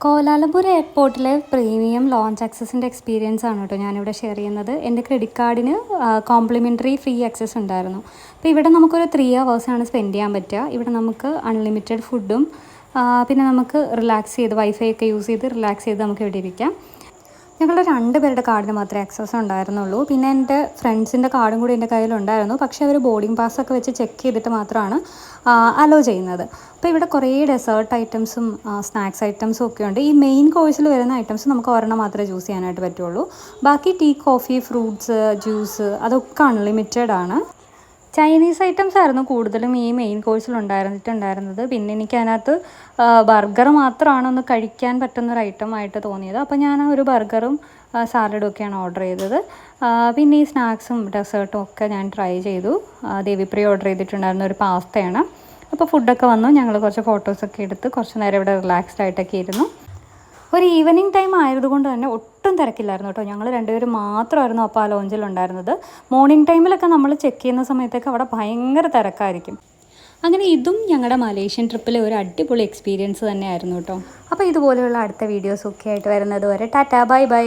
Kuala Lumpur എയർപോർട്ടിലെ premium launch ആക്സസിൻ്റെ experience ആണ് കേട്ടോ ഞാനിവിടെ ഷെയർ ചെയ്യുന്നത്. എൻ്റെ ക്രെഡിറ്റ് കാർഡിന് കോംപ്ലിമെൻ്ററി ഫ്രീ ആക്സസ് ഉണ്ടായിരുന്നു. അപ്പോൾ ഇവിടെ നമുക്കൊരു 3 hours സ്പെൻഡ് ചെയ്യാൻ പറ്റുക. ഇവിടെ നമുക്ക് അൺലിമിറ്റഡ് ഫുഡും പിന്നെ നമുക്ക് റിലാക്സ് ചെയ്ത് വൈഫൈ ഒക്കെ യൂസ് ചെയ്ത് റിലാക്സ് ചെയ്ത് നമുക്ക് ഇവിടെ ഇരിക്കാം. ഞങ്ങളുടെ 2 പേരുടെ കാർഡിന് മാത്രമേ ആക്സസ് ഉണ്ടായിരുന്നുള്ളൂ. പിന്നെ എൻ്റെ ഫ്രണ്ട്സിൻ്റെ കാർഡും കൂടി എൻ്റെ കയ്യിലുണ്ടായിരുന്നു. പക്ഷേ അവർ ബോർഡിംഗ് പാസ്സൊക്കെ വെച്ച് ചെക്ക് ചെയ്തിട്ട് മാത്രമാണ് അലോ ചെയ്യുന്നത്. അപ്പോൾ ഇവിടെ കുറേ ഡെസേർട്ട് ഐറ്റംസും സ്നാക്സ് ഐറ്റംസും ഒക്കെ ഉണ്ട്. ഈ മെയിൻ കോഴ്സിൽ വരുന്ന ഐറ്റംസ് നമുക്ക് ഒരെണ്ണം മാത്രമേ ചൂസ് ചെയ്യാനായിട്ട് പറ്റുള്ളൂ. ബാക്കി ടീ, കോഫി, ഫ്രൂട്ട്സ്, ജ്യൂസ് അതൊക്കെ അൺലിമിറ്റഡ് ആണ്. ചൈനീസ് ഐറ്റംസ് ആയിരുന്നു കൂടുതലും ഈ മെയിൻ കോഴ്സിൽ ഉണ്ടായിരുന്നത്. പിന്നെ എനിക്ക് അതിനകത്ത് ബർഗർ മാത്രമാണ് ഒന്ന് കഴിക്കാൻ പറ്റുന്നൊരു ഐറ്റമായിട്ട് തോന്നിയത്. അപ്പോൾ ഞാൻ ഒരു ബർഗറും സാലഡും ഒക്കെയാണ് ഓർഡർ ചെയ്തത്. പിന്നെ ഈ സ്നാക്സും ഡെസേർട്ടും ഒക്കെ ഞാൻ ട്രൈ ചെയ്തു. ദേവിപ്രിയ ഓർഡർ ചെയ്തിട്ടുണ്ടായിരുന്ന ഒരു പാസ്തയാണ്. അപ്പോൾ ഫുഡൊക്കെ വന്നു. ഞങ്ങൾ കുറച്ച് ഫോട്ടോസൊക്കെ എടുത്ത് കുറച്ച് നേരം ഇവിടെ റിലാക്സ്ഡ് ആയിട്ടൊക്കെ ഇരുന്നു. ഒരു ഈവനിങ് ടൈം ആയതുകൊണ്ട് തന്നെ ഒട്ടും തിരക്കില്ലായിരുന്നു കേട്ടോ. ഞങ്ങൾ 2 പേര് മാത്രമായിരുന്നു അപ്പോൾ ആ ലോഞ്ചിലുണ്ടായിരുന്നത്. മോർണിംഗ് ടൈമിലൊക്കെ നമ്മൾ ചെക്ക് ചെയ്യുന്ന സമയത്തൊക്കെ അവിടെ ഭയങ്കര തിരക്കായിരിക്കും. അങ്ങനെ ഇതും ഞങ്ങളുടെ മലേഷ്യൻ ട്രിപ്പിലെ ഒരു അടിപൊളി എക്സ്പീരിയൻസ് തന്നെയായിരുന്നു കേട്ടോ. അപ്പോൾ ഇതുപോലെയുള്ള അടുത്ത വീഡിയോസൊക്കെ ആയിട്ട് വരുന്നത് വരെ ടാറ്റാ ബൈ ബൈ.